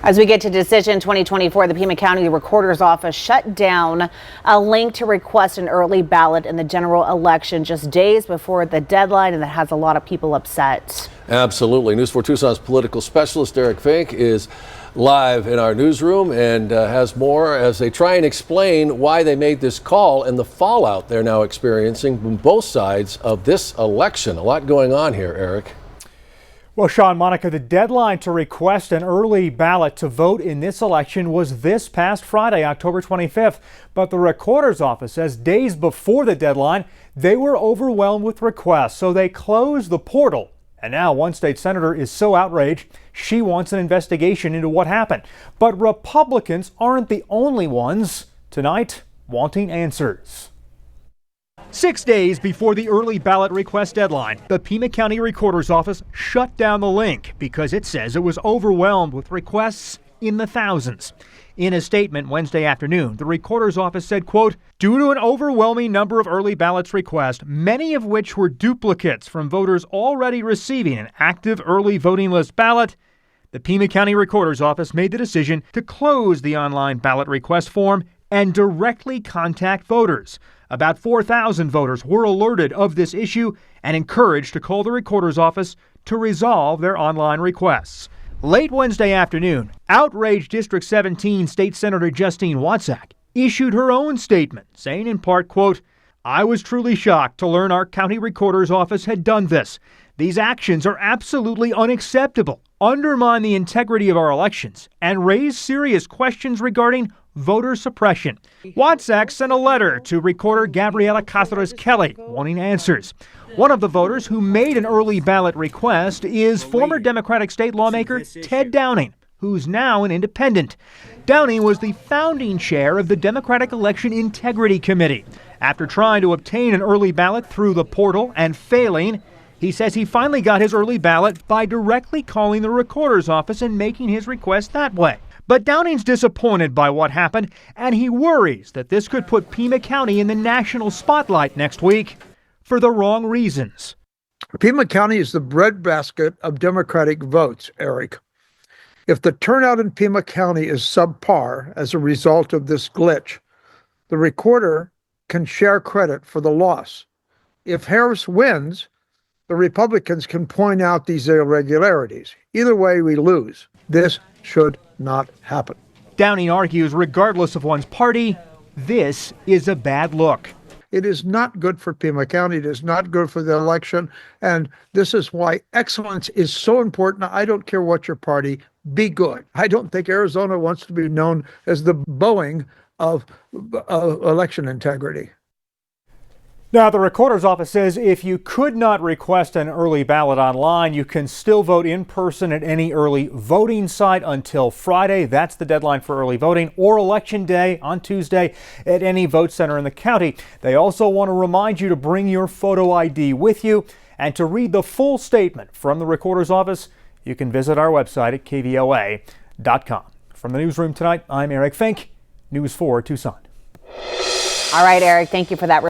As we get to Decision 2024, the Pima County Recorders Office shut down a link to request an early ballot in the general election just days before the deadline, and that has a lot of people upset. Absolutely. News 4 Tucson's political specialist Eric Fink is live in our newsroom and has more as they try and explain why they made this call and the fallout they're now experiencing from both sides of this election. A lot going on here, Eric. Well, Sean, Monica, the deadline to request an early ballot to vote in this election was this past Friday, October 25th. But the Recorder's Office says days before the deadline, they were overwhelmed with requests, so they closed the portal. And now one state senator is so outraged, she wants an investigation into what happened. But Republicans aren't the only ones tonight wanting answers. 6 days before the early ballot request deadline, the Pima County Recorders Office shut down the link because it says it was overwhelmed with requests in the thousands. In a statement Wednesday afternoon, the Recorder's Office said, quote, "Due to an overwhelming number of early ballots requests, many of which were duplicates from voters already receiving an active early voting list ballot, the Pima County Recorder's Office made the decision to close the online ballot request form and directly contact voters. About 4,000 voters were alerted of this issue and encouraged to call the Recorder's Office to resolve their online requests." Late Wednesday afternoon, outraged District 17 State Senator Justine Watsack issued her own statement, saying in part, quote, "I was truly shocked to learn our county recorder's office had done this. These actions are absolutely unacceptable, undermine the integrity of our elections, and raise serious questions regarding voter suppression." Watsack sent a letter to Recorder Gabriela Cáceres Kelly wanting answers. One of the voters who made an early ballot request is former Democratic state lawmaker Ted Downing, who's now an independent. Downing was the founding chair of the Democratic Election Integrity Committee. After trying to obtain an early ballot through the portal and failing, he says he finally got his early ballot by directly calling the Recorder's Office and making his request that way. But Downing's disappointed by what happened, and he worries that this could put Pima County in the national spotlight next week for the wrong reasons. Pima County is the breadbasket of Democratic votes, Eric. If the turnout in Pima County is subpar as a result of this glitch, the recorder can share credit for the loss. If Harris wins, the Republicans can point out these irregularities. Either way, we lose. This should not happen. Downing argues regardless of one's party, this is a bad look. It is not good for Pima County. It is not good for the election. And this is why excellence is so important. I don't care what your party, be good. I don't think Arizona wants to be known as the Boeing of election integrity. Now, the Recorder's Office says if you could not request an early ballot online, you can still vote in person at any early voting site until Friday. That's the deadline for early voting, or Election Day on Tuesday at any vote center in the county. They also want to remind you to bring your photo ID with you. And to read the full statement from the Recorder's Office, you can visit our website at KVOA.com. From the newsroom tonight, I'm Eric Fink, News 4 Tucson. All right, Eric, thank you for that.